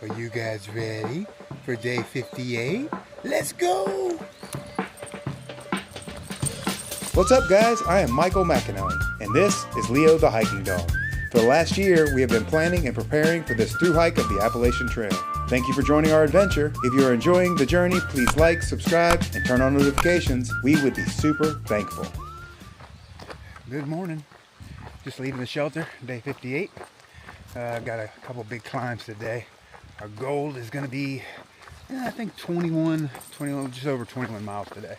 Are you guys ready for day 58? Let's go! What's up, guys? I am Michael McAnally, and this is Leo the Hiking Dog. For the last year, we have been planning and preparing for this through hike of the Appalachian Trail. Thank you for joining our adventure. If you are enjoying the journey, please like, subscribe, and turn on notifications. We would be super thankful. Good morning. Just leaving the shelter, day 58. Got a couple big climbs today. Our goal is going to be, I think 21, just over 21 miles today.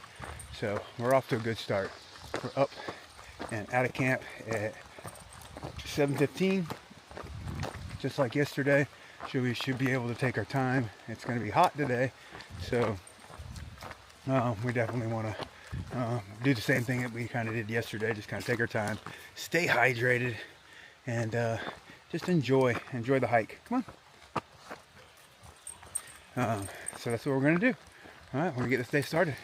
So we're off to a good start. We're up and out of camp at 7:15, just like yesterday. We should be able to take our time. It's going to be hot today, so we definitely want to do the same thing that we kind of did yesterday. Just kind of take our time, stay hydrated, and just enjoy the hike. Come on. So that's what we're going to do. All right, we're going to get this day started.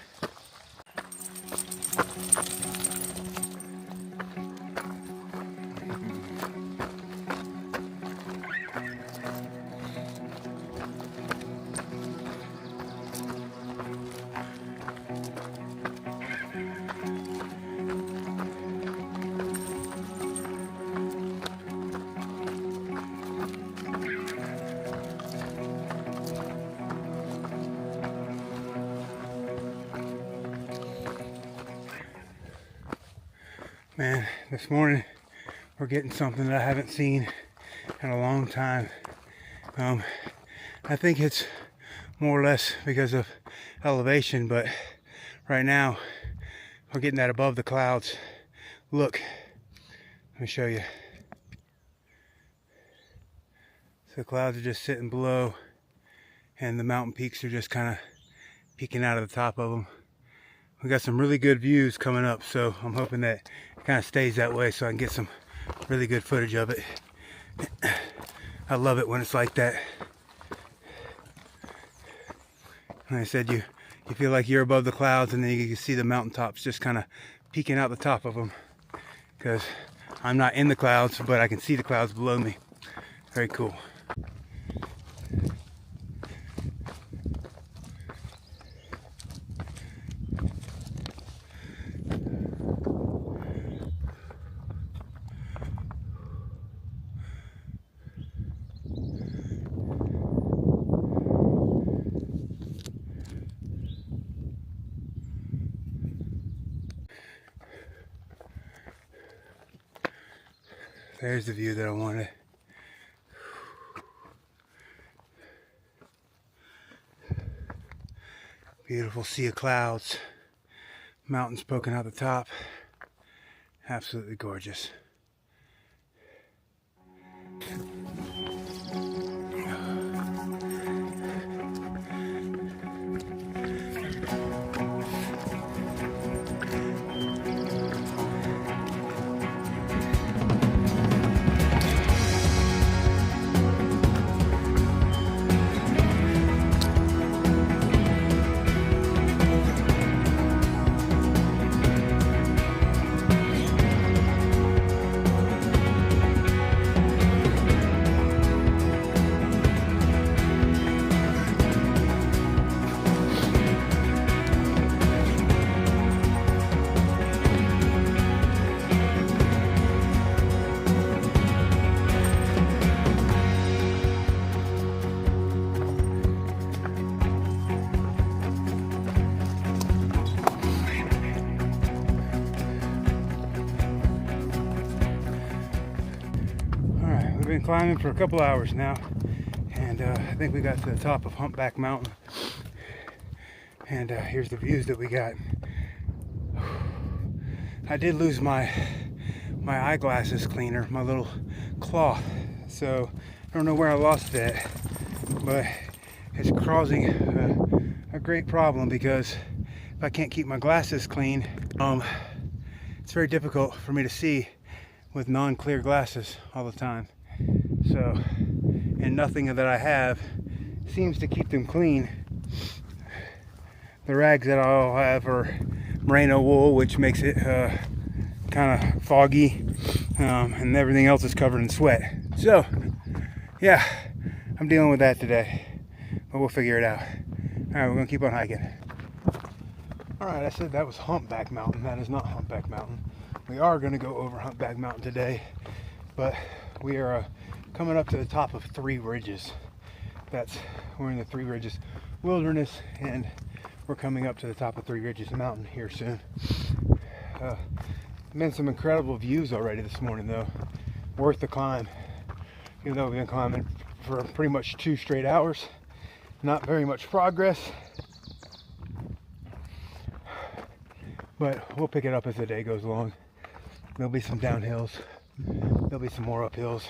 Man, this morning we're getting something that I haven't seen in a long time. I think it's more or less because of elevation, but right now we're getting that above the clouds look. Let me show you. So the clouds are just sitting below and the mountain peaks are just kind of peeking out of the top of them. We got some really good views coming up, so I'm hoping that it kind of stays that way so I can get some really good footage of it. I love it when it's like that. Like I said, you feel like you're above the clouds and then you can see the mountaintops just kind of peeking out the top of them. Because I'm not in the clouds, but I can see the clouds below me. Very cool. There's the view that I wanted. Beautiful sea of clouds, mountains poking out the top. Absolutely gorgeous. Been climbing for a couple hours now, and I think we got to the top of Humpback Mountain, and here's the views that we got. I did lose my eyeglasses cleaner, my little cloth, so I don't know where I lost that, but it's causing a great problem because if I can't keep my glasses clean, it's very difficult for me to see with non-clear glasses all the time. So, and nothing that I have seems to keep them clean. The rags that I all have are merino wool, which makes it kind of foggy, and everything else is covered in sweat. So, yeah, I'm dealing with that today, but we'll figure it out. All right, we're gonna keep on hiking. All right, I said that was Humpback Mountain. That is not Humpback Mountain. We are gonna go over Humpback Mountain today, but we are coming up to the top of Three Ridges. We're in the Three Ridges wilderness, and we're coming up to the top of Three Ridges Mountain here soon. Been some incredible views already this morning, though. Worth the climb, even though we've been climbing for pretty much 2 straight hours. Not very much progress, but we'll pick it up as the day goes along. There'll be some downhills, there'll be some more uphills,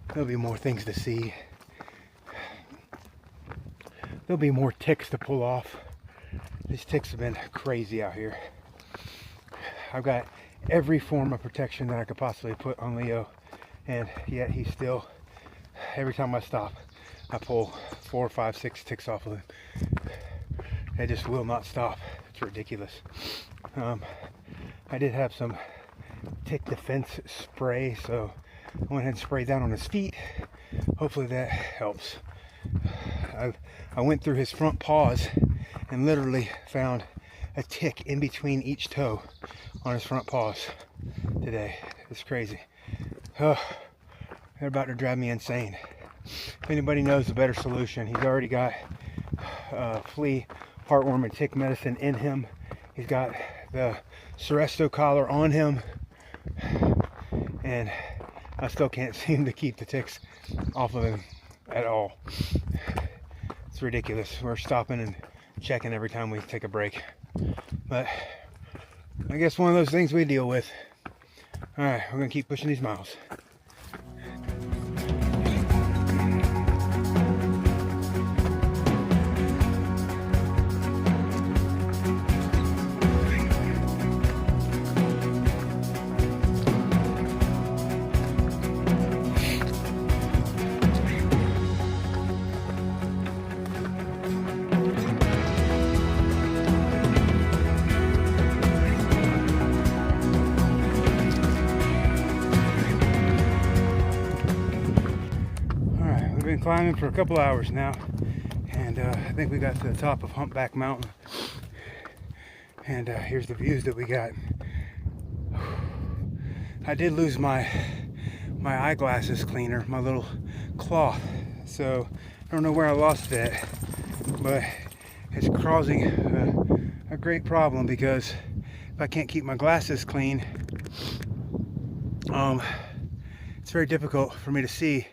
there'll be more things to see, there'll be more ticks to pull off. These ticks have been crazy out here. I've got every form of protection that I could possibly put on Leo, and yet he's still, every time I stop, I pull 4, 5, 6 ticks off of him. They just will not stop. It's ridiculous. I did have some tick defense spray, so I went ahead and sprayed down on his feet. Hopefully that helps. I went through his front paws and literally found a tick in between each toe on his front paws today. It's crazy. They're about to drive me insane. If anybody knows a better solution, he's already got flea, heartworm, and tick medicine in him. He's got the Seresto collar on him, and I still can't seem to keep the ticks off of him at all. It's ridiculous. We're stopping and checking every time we take a break, but I guess one of those things we deal with. All right, we're gonna keep pushing these miles. Climbing for a couple hours now, and I think we got to the top of Humpback Mountain, and here's the views that we got. I did lose my eyeglasses cleaner, my little cloth, so I don't know where I lost that, but it's causing a great problem, because if I can't keep my glasses clean, it's very difficult for me to see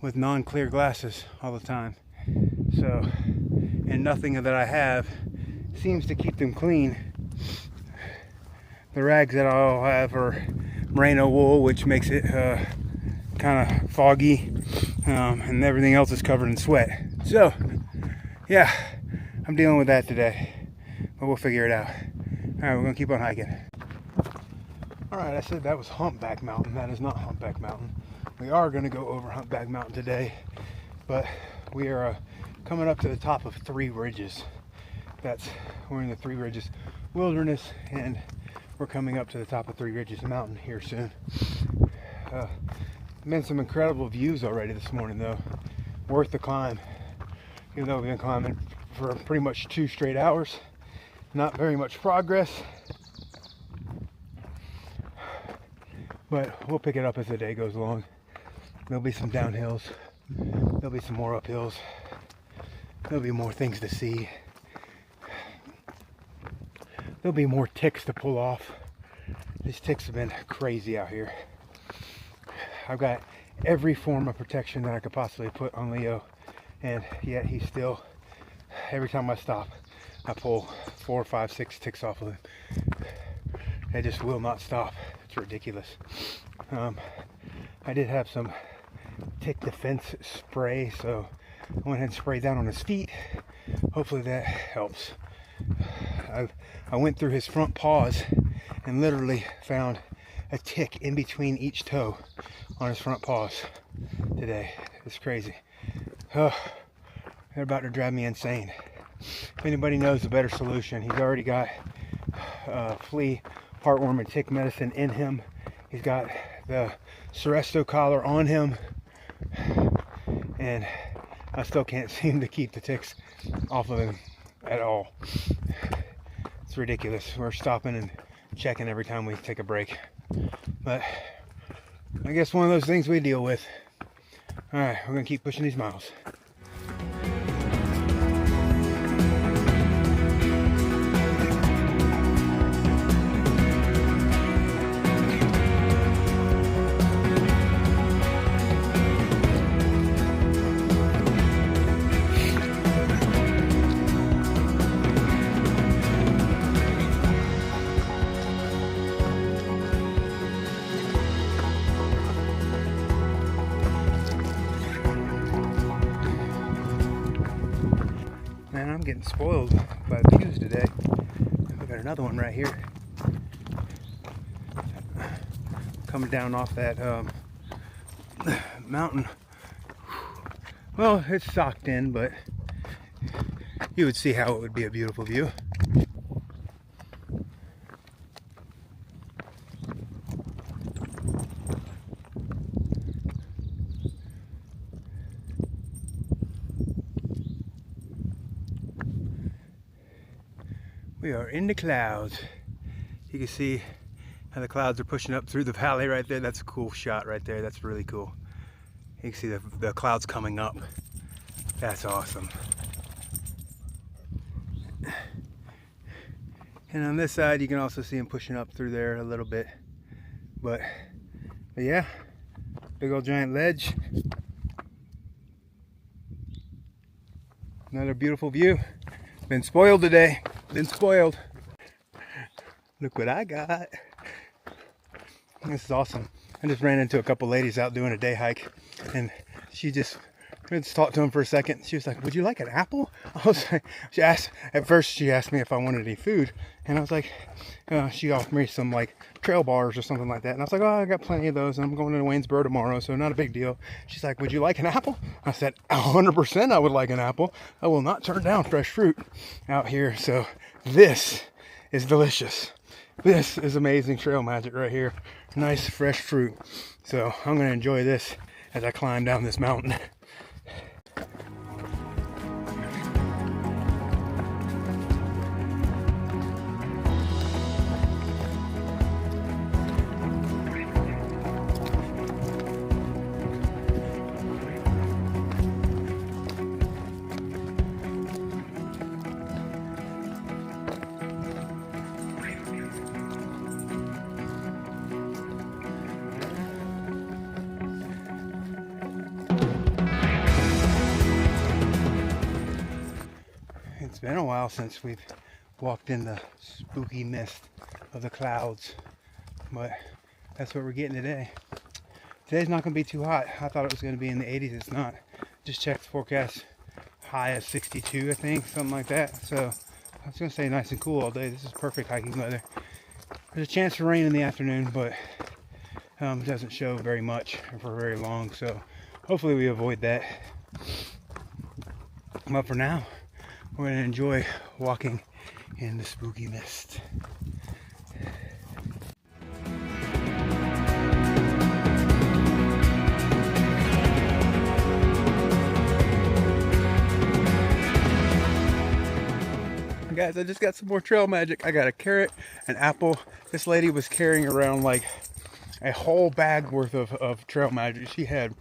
with non-clear glasses all the time. So, and nothing that I have seems to keep them clean. The rags that I'll have are merino wool, which makes it kind of foggy, and everything else is covered in sweat. So, yeah, I'm dealing with that today, but we'll figure it out. All right, we're gonna keep on hiking. All right, I said that was Humpback Mountain. That is not Humpback Mountain. We are going to go over Humpback Mountain today, but we are coming up to the top of Three Ridges. We're in the Three Ridges wilderness, and we're coming up to the top of Three Ridges Mountain here soon. Been some incredible views already this morning, though. Worth the climb, even though we've been climbing for pretty much 2 straight hours. Not very much progress, but we'll pick it up as the day goes along. There'll be some downhills, there'll be some more uphills, there'll be more things to see, there'll be more ticks to pull off. These ticks have been crazy out here. I've got every form of protection that I could possibly put on Leo, and yet he's still, every time I stop, I pull 4, 5, 6 ticks off of him. They just will not stop. It's ridiculous. I did have some tick defense spray, so I went ahead and sprayed down on his feet. Hopefully that helps. I went through his front paws and literally found a tick in between each toe on his front paws today. It's crazy. They're about to drive me insane. If anybody knows a better solution, he's already got flea, heartworm, and tick medicine in him. He's got the Seresto collar on him, and I still can't seem to keep the ticks off of him at all. It's ridiculous. We're stopping and checking every time we take a break, but I guess one of those things we deal with. All right, we're gonna keep pushing these miles. Man, I'm getting spoiled by the views today. We got another one right here. Coming down off that mountain. Well, it's socked in, but you would see how it would be a beautiful view. We are in the clouds. You can see how the clouds are pushing up through the valley right there. That's a cool shot right there. That's really cool. You can see the clouds coming up. That's awesome. And on this side, you can also see them pushing up through there a little bit. But yeah, big old giant ledge. Another beautiful view. Been spoiled today. Been spoiled. Look what I got. This is awesome. I just ran into a couple ladies out doing a day hike, and she just talked to them for a second. She was like, "Would you like an apple?" I was like, she asked me if I wanted any food, and I was like, she offered me some like trail bars or something like that, and I was like, "Oh, I got plenty of those, and I'm going to Waynesboro tomorrow, so not a big deal." She's like, "Would you like an apple?" I said, 100% I would like an apple. I will not turn down fresh fruit out here. So this is delicious. This is amazing trail magic right here. Nice fresh fruit. So I'm going to enjoy this as I climb down this mountain. It's been a while since we've walked in the spooky mist of the clouds, but that's what we're getting today. Today's not going to be too hot. I thought it was going to be in the 80s. It's not. Just checked the forecast. High of 62, I think, something like that. So I was going to say nice and cool all day. This is perfect hiking weather. There's a chance for rain in the afternoon, but it doesn't show very much for very long. So hopefully we avoid that. But for now, we're going to enjoy walking in the spooky mist. Guys, I just got some more trail magic. I got a carrot, an apple. This lady was carrying around like a whole bag worth of trail magic. She had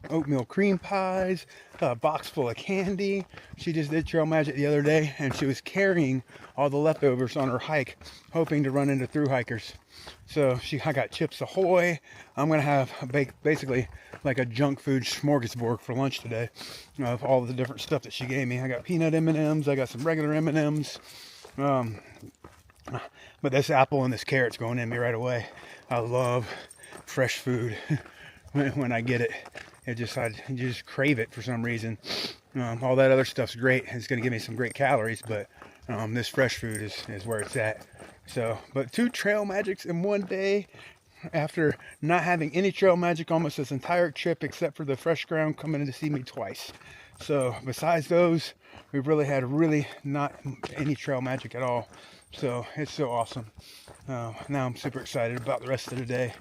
oatmeal cream pies, a box full of candy. She just did trail magic the other day, and she was carrying all the leftovers on her hike, hoping to run into thru hikers. So I got Chips Ahoy. I'm gonna have basically like a junk food smorgasbord for lunch today of all the different stuff that she gave me. I got peanut M&Ms. I got some regular M&Ms. But this apple and this carrot's going in me right away. I love fresh food. When I get it, I just crave it for some reason. All that other stuff's great. It's going to give me some great calories, but this fresh food is where it's at. So, but 2 trail magics in one day, after not having any trail magic almost this entire trip, except for the fresh ground coming in to see me twice. So besides those, we've really had not any trail magic at all. So it's so awesome. Now I'm super excited about the rest of the day.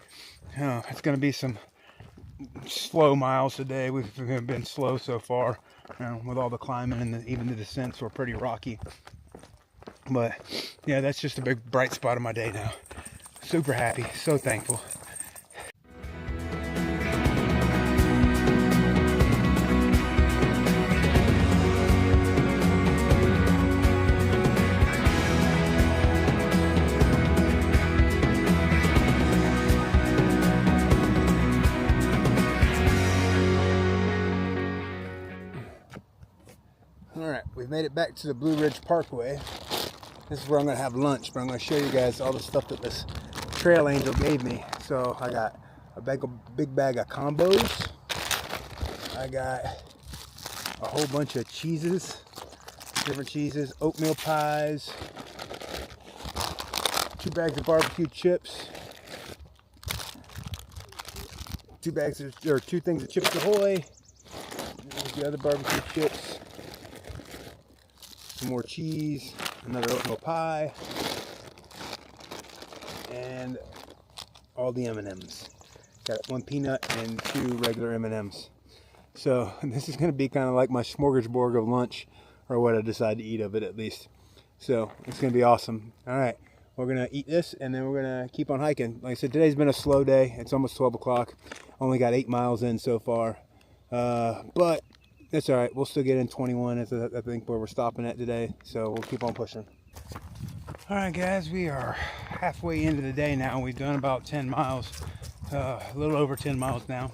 It's going to be some slow miles today. We've been slow so far, with all the climbing, and even the descents were pretty rocky. But yeah, that's just a big bright spot of my day now. Super happy, so thankful. Alright, we've made it back to the Blue Ridge Parkway. This is where I'm going to have lunch, but I'm going to show you guys all the stuff that this trail angel gave me. So I got a big bag of combos. I got a whole bunch of cheeses, different cheeses, oatmeal pies, 2 bags of barbecue chips, 2 things of Chips Ahoy, there's the other barbecue chips, some more cheese, another oatmeal pie, and all the M&Ms. Got 1 peanut and 2 regular M&Ms. So this is going to be kind of like my smorgasbord of lunch, or what I decide to eat of it at least. So it's going to be awesome. All right, we're going to eat this and then we're going to keep on hiking. Like I said, today's been a slow day. It's almost 12 o'clock. Only got 8 miles in so far. But that's all right. We'll still get in 21. That's I think where we're stopping at today. So we'll keep on pushing. All right, guys, we are halfway into the day now. We've done about 10 miles, a little over 10 miles now.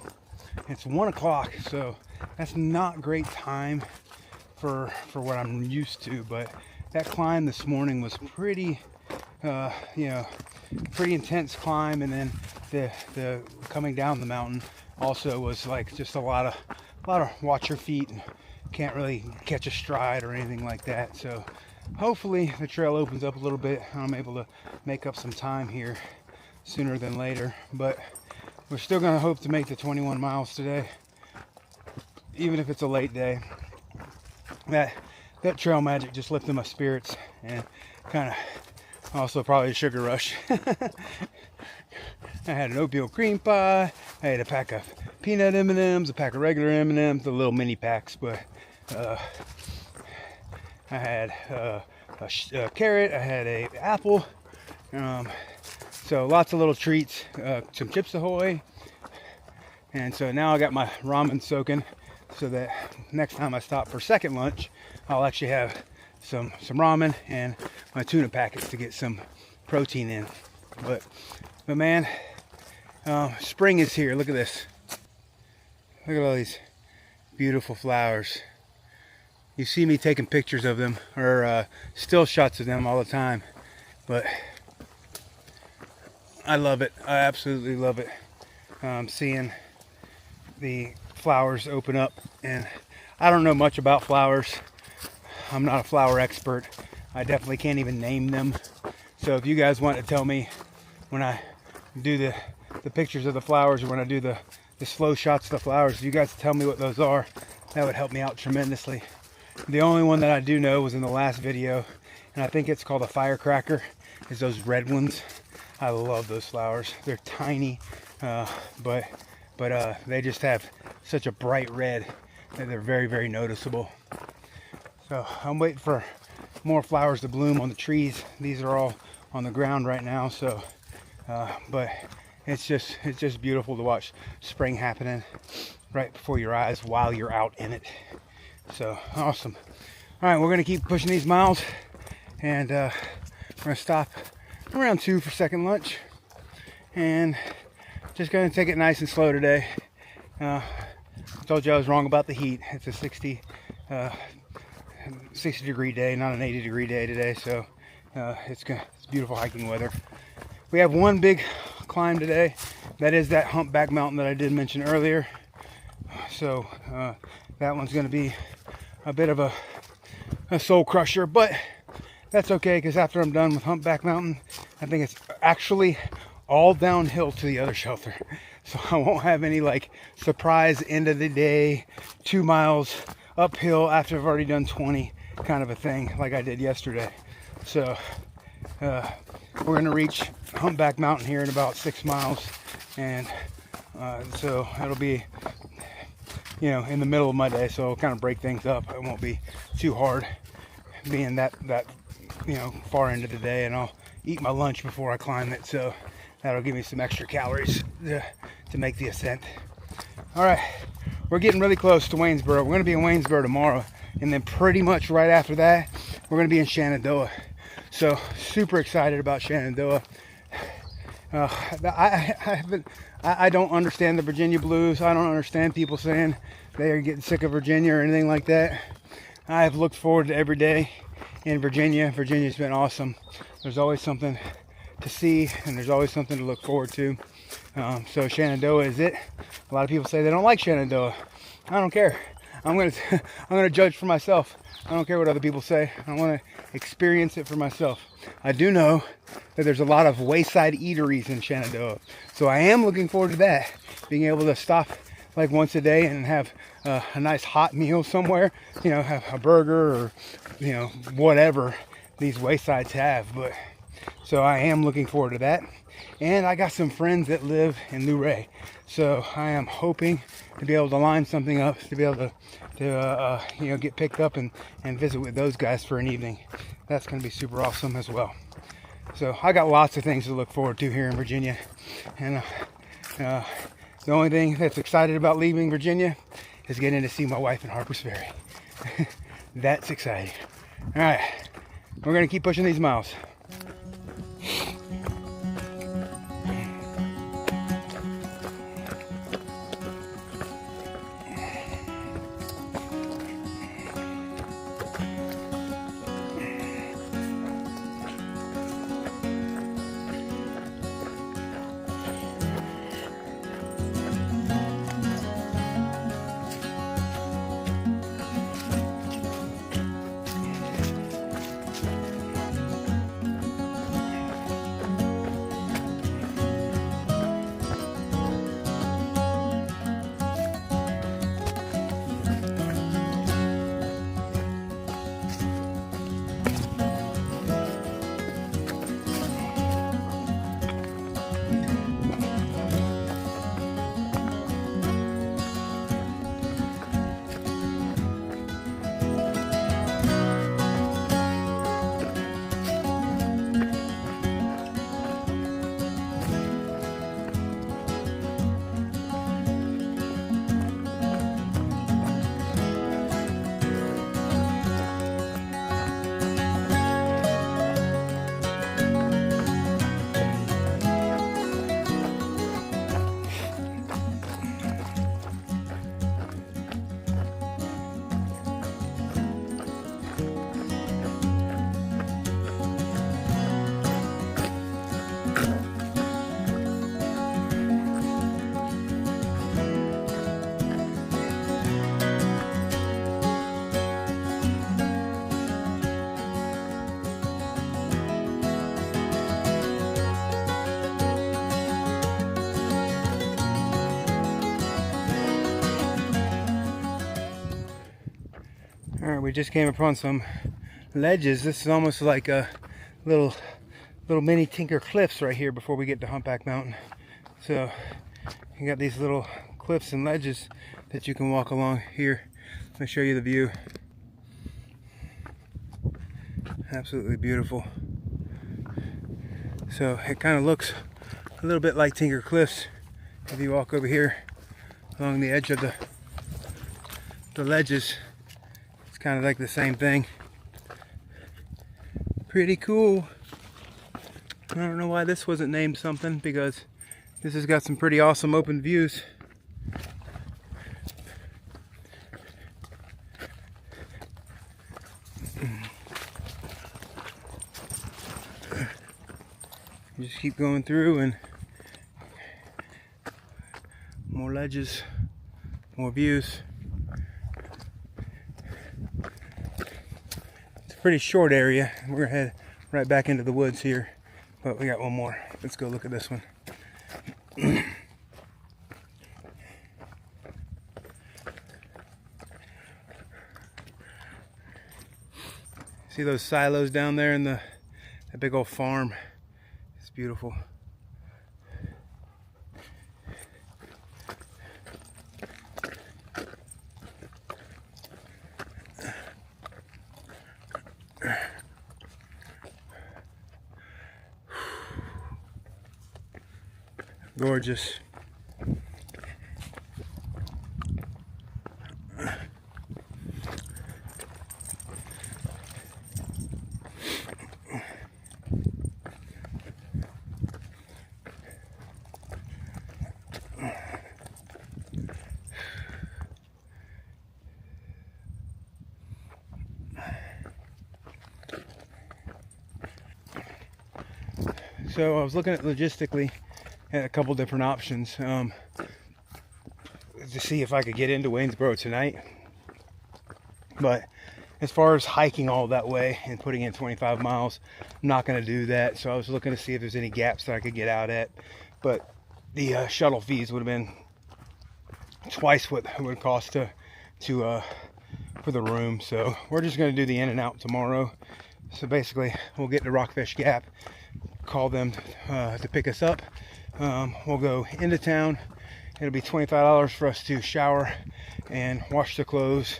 It's 1 o'clock, so that's not great time for what I'm used to. But that climb this morning was pretty, pretty intense climb, and then the coming down the mountain also was like just a lot of watch your feet, and can't really catch a stride or anything like that. So hopefully the trail opens up a little bit and I'm able to make up some time here sooner than later. But we're still going to hope to make the 21 miles today, even if it's a late day. That trail magic just lifted my spirits, and kind of also probably a sugar rush. I had an oatmeal cream pie, I had a pack of peanut M&Ms, a pack of regular M&Ms, the little mini packs, but I had a carrot, I had a apple, so lots of little treats, some Chips Ahoy, and so now I got my ramen soaking, so that next time I stop for second lunch, I'll actually have some ramen and my tuna packets to get some protein in. But man, spring is here. Look at this. Look at all these beautiful flowers. You see me taking pictures of them, or still shots of them all the time, but I love it. I absolutely love it. Seeing the flowers open up, and I don't know much about flowers. I'm not a flower expert. I definitely can't even name them. So if you guys want to tell me when I do the pictures of the flowers, or when I do the slow shots of the flowers, if you guys tell me what those are, that would help me out tremendously. The only one that I do know was in the last video, and I think it's called a firecracker, is those red ones. I love those flowers. They're tiny, but they just have such a bright red that they're very, very noticeable. So I'm waiting for more flowers to bloom on the trees. These are all on the ground right now, so but it's just beautiful to watch spring happening right before your eyes while you're out in it. So awesome. All right, we're gonna keep pushing these miles, and we're gonna stop around 2 for second lunch, and just gonna take it nice and slow today. I told you I was wrong about the heat. It's a 60 degree day, not an 80 degree day today, so it's beautiful hiking weather. We have one big climb today. That is that Humpback mountain that I did mention earlier. So that one's going to be a bit of a soul crusher, but that's okay, because after I'm done with Humpback Mountain, I think it's actually all downhill to the other shelter. So I won't have any like surprise end of the day 2 miles uphill after I've already done 20 kind of a thing like I did yesterday. So we're going to reach Humpback Mountain here in about 6 miles, and So it'll be, you know, in the middle of my day, so it'll kind of break things up. It won't be too hard being that you know, far into the day, and I'll eat my lunch before I climb it, so that'll give me some extra calories to make the ascent. All right, we're getting really close to Waynesboro. We're going to be in Waynesboro tomorrow, and then pretty much right after that, we're going to be in Shenandoah. So super excited about Shenandoah. I don't understand the Virginia blues. I don't understand people saying they are getting sick of Virginia or anything like that. I have looked forward to every day in Virginia. Virginia's been awesome. There's always something to see, and there's always something to look forward to. So Shenandoah is it. A lot of people say they don't like Shenandoah. I don't care. I'm gonna judge for myself. I don't care what other people say. I want to experience it for myself. I do know that there's a lot of wayside eateries in Shenandoah, so I am looking forward to that. Being able to stop like once a day and have a nice hot meal somewhere. You know, have a burger or, you know, whatever these waysides have. But so I am looking forward to that. And I got some friends that live in Luray, so I am hoping to be able to line something up to be able to you know, get picked up and visit with those guys for an evening. That's going to be super awesome as well. So I got lots of things to look forward to here in Virginia, and the only thing that's excited about leaving Virginia is getting to see my wife in Harper's Ferry. That's exciting. All right, we're going to keep pushing these miles. Alright, we just came upon some ledges. This is almost like a little mini Tinker Cliffs right here before we get to Humpback Mountain. So you got these little cliffs and ledges that you can walk along here. Let me show you the view. Absolutely beautiful. So it kind of looks a little bit like Tinker Cliffs if you walk over here along the edge of the ledges. Kind of like the same thing. Pretty cool. I don't know why this wasn't named something, because this has got some pretty awesome open views. Just keep going through, and more ledges, more views. Pretty short area. We're gonna head right back into the woods here, but we got one more. Let's go look at this one. See those silos down there in that big old farm? It's beautiful. gorgeous. So I was looking at logistically at a couple different options to see if I could get into Waynesboro tonight. But as far as hiking all that way and putting in 25 miles, I'm not going to do that. So I was looking to see if there's any gaps that I could get out at. But the shuttle fees would have been twice what it would cost for the room. So we're just going to do the in and out tomorrow. So basically, we'll get to Rockfish Gap, call them to pick us up. We'll go into town. It'll be $25 for us to shower and wash the clothes,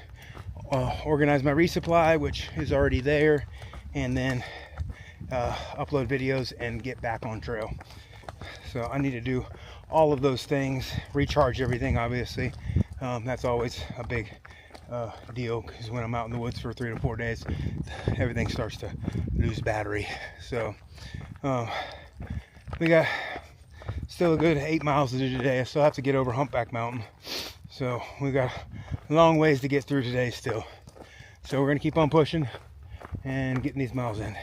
organize my resupply, which is already there, and then upload videos and get back on trail. So I need to do all of those things, recharge everything, obviously. That's always a big deal, because when I'm out in the woods for 3 to 4 days, everything starts to lose battery. So we got still a good 8 miles to do today. I still have to get over Humpback Mountain, so we got a long ways to get through today still. So we're gonna keep on pushing and getting these miles in.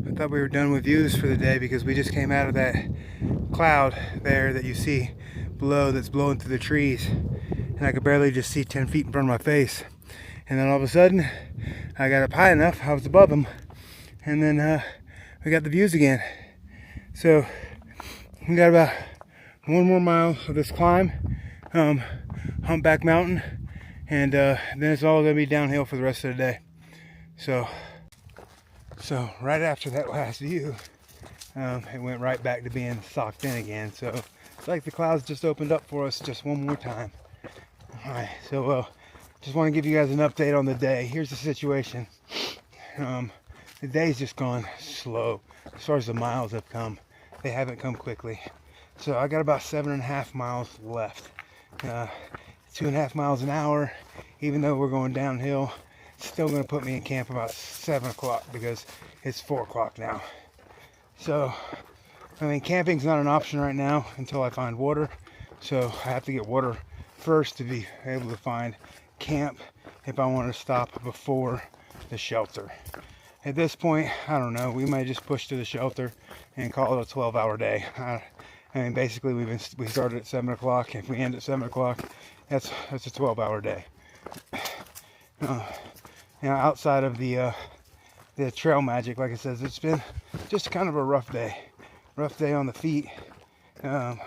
I thought we were done with views for the day, because we just came out of that cloud there that you see below that's blowing through the trees, and I could barely just see 10 feet in front of my face. And then all of a sudden I got up high enough, I was above them, and then we got the views again. So we got about 1 more mile of this climb, Humpback Mountain, and then it's all gonna be downhill for the rest of the day. So right after that last view, it went right back to being socked in again. So it's like the clouds just opened up for us just one more time. All right, so just want to give you guys an update on the day. Here's the situation. The day's just gone slow. As far as the miles have come, they haven't come quickly. So I got about 7.5 miles left. 2.5 miles an hour, even though we're going downhill. Still going to put me in camp about 7 o'clock, because it's 4 o'clock now. So, I mean, camping's not an option right now until I find water. So I have to get water first to be able to find camp if I want to stop before the shelter. At this point, I don't know, we might just push to the shelter and call it a 12-hour day. I mean, basically we started at 7 o'clock. If we end at 7 o'clock, that's a 12-hour day. You know, outside of the trail magic, like I said, it's been just kind of a rough day on the feet. A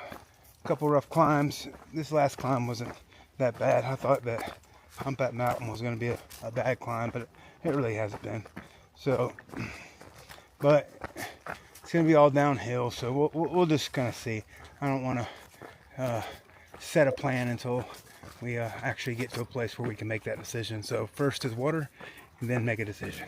couple rough climbs. This last climb wasn't that bad. I thought that Humpback Mountain was going to be a bad climb, but it really hasn't been. So, but it's going to be all downhill, so we'll just kind of see. I don't want to set a plan until we actually get to a place where we can make that decision. So first is water, and then make a decision.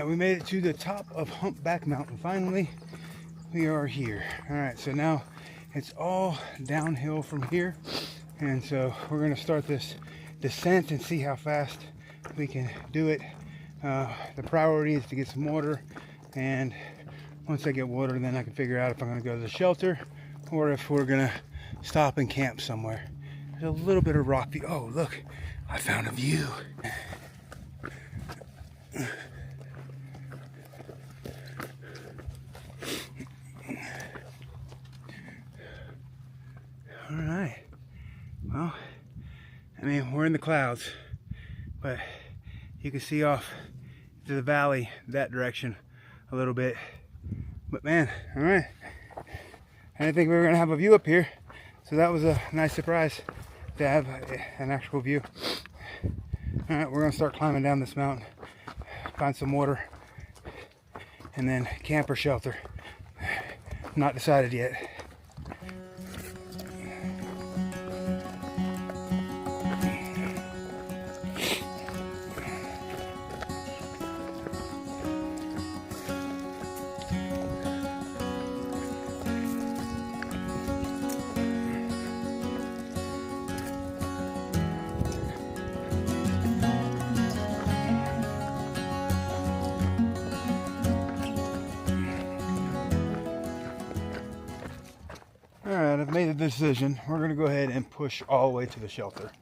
We made it to the top of Humpback Mountain. Finally, we are here. All right, so now it's all downhill from here, and so we're going to start this descent and see how fast we can do it. The priority is to get some water, and once I get water, then I can figure out if I'm going to go to the shelter or if we're gonna stop and camp somewhere. There's a little bit of rock view. Oh, look, I found a view. All right. Well, I mean, we're in the clouds, but you can see off to the valley that direction a little bit. But man, all right. I didn't think we were gonna have a view up here, so that was a nice surprise to have an actual view. All right, we're gonna start climbing down this mountain, find some water, and then camp or shelter. Not decided yet. Alright, I've made a decision. We're going to go ahead and push all the way to the shelter.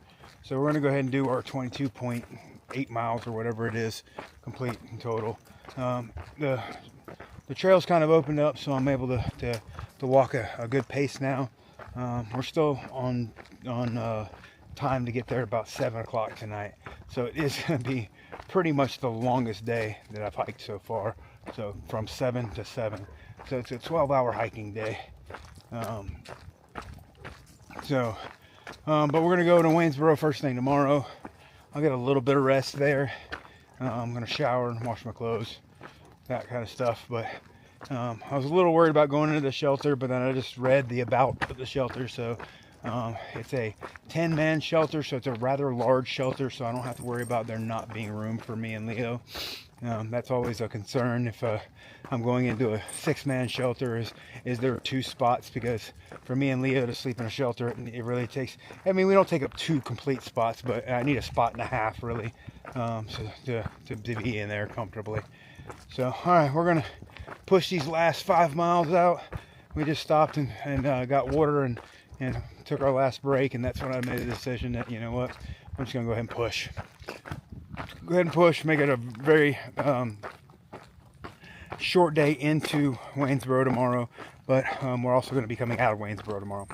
So we're going to go ahead and do our 22.8 miles or whatever it is, complete in total. The trail's kind of opened up, so I'm able to walk a good pace now. We're still on time to get there about 7 o'clock tonight. So it is going to be pretty much the longest day that I've hiked so far. So from 7 to 7. So it's a 12-hour hiking day. But we're gonna go to Waynesboro first thing tomorrow. I'll get a little bit of rest there. I'm gonna shower and wash my clothes, that kind of stuff. But I was a little worried about going into the shelter, but then I just read the about of the shelter. So it's a 10-man shelter, so it's a rather large shelter, so I don't have to worry about there not being room for me and Leo. That's always a concern if I'm going into a 6-man shelter, is there 2 spots, because for me and Leo to sleep in a shelter, it really takes, I mean, we don't take up 2 complete spots, but I need a spot and a half really to be in there comfortably. So all right, we're gonna push these last 5 miles out. We just stopped and got water and took our last break, and that's when I made the decision that, you know what, I'm just gonna go ahead and push. Go ahead and push, make it a very short day into Waynesboro tomorrow, but we're also going to be coming out of Waynesboro tomorrow.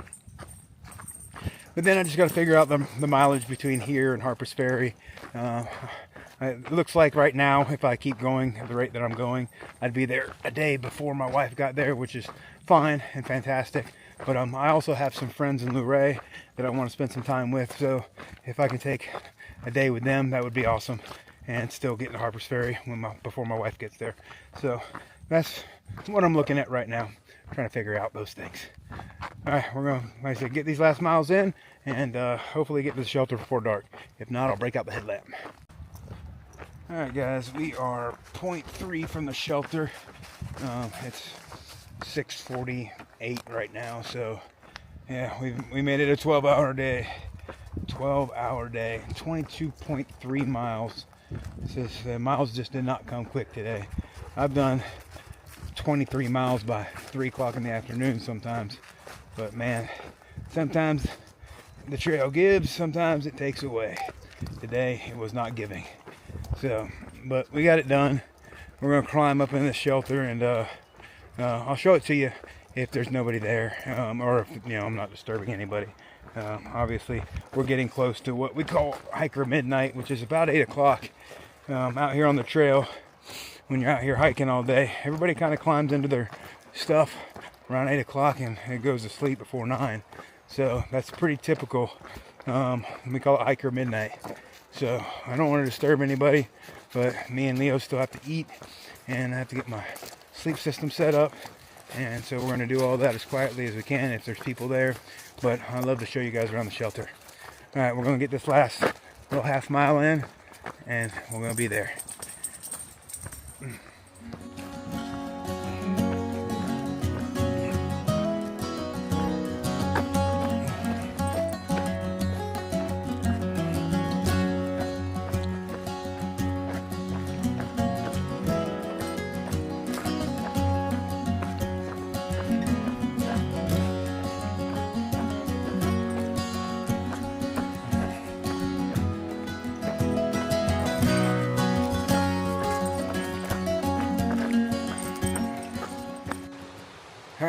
But then I just got to figure out the mileage between here and Harper's Ferry. It looks like right now, if I keep going at the rate that I'm going, I'd be there a day before my wife got there, which is fine and fantastic. But I also have some friends in Luray that I want to spend some time with, so if I can take a day with them, that would be awesome, and still get to Harper's Ferry before my wife gets there. So that's what I'm looking at right now, trying to figure out those things. All right, we're going to, like I said, get these last miles in, and hopefully get to the shelter before dark. If not, I'll break out the headlamp. All right, guys, we are 0.3 from the shelter. It's 6:48 right now, so yeah, we made it a 12-hour day. 12-hour day, 22.3 miles. The miles just did not come quick today. I've done 23 miles by 3 o'clock in the afternoon sometimes, but man, sometimes the trail gives, sometimes it takes away. Today it was not giving. So, but we got it done. We're gonna climb up in the shelter, and I'll show it to you if there's nobody there, or if, you know, I'm not disturbing anybody. Obviously we're getting close to what we call hiker midnight, which is about 8 o'clock. Out here on the trail, when you're out here hiking all day, everybody kind of climbs into their stuff around 8 o'clock and it goes to sleep before 9. So that's pretty typical. We call it hiker midnight. So I don't want to disturb anybody, but me and Leo still have to eat, and I have to get my sleep system set up. And so we're going to do all that as quietly as we can if there's people there. But I'd love to show you guys around the shelter. All right, we're going to get this last little half mile in, and we're going to be there.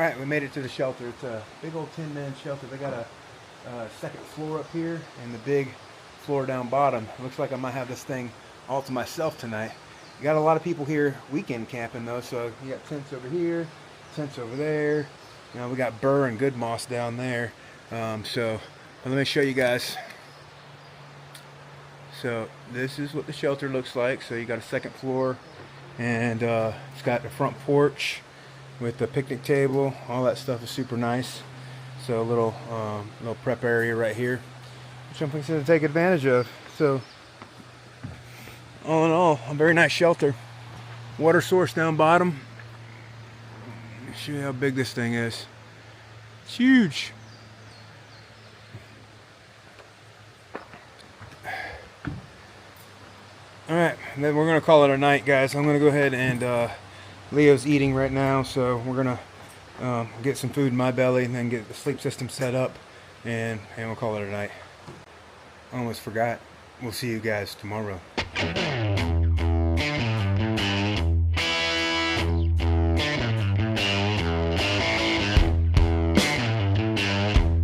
Alright, we made it to the shelter. It's a big old 10-man shelter. They got a second floor up here and the big floor down bottom. Looks like I might have this thing all to myself tonight. You got a lot of people here weekend camping though, so you got tents over here, tents over there. You know, we got burr and good moss down there. So let me show you guys. So this is what the shelter looks like. So you got a second floor, and it's got the front porch with the picnic table. All that stuff is super nice. So a little prep area right here, which I'm fixing to take advantage of. So all in all, a very nice shelter. Water source down bottom. Let me show you how big this thing is. It's huge. Alright, then we're going to call it a night, guys. I'm going to go ahead and Leo's eating right now, so we're going to get some food in my belly and then get the sleep system set up, and we'll call it a night. I almost forgot. We'll see you guys tomorrow.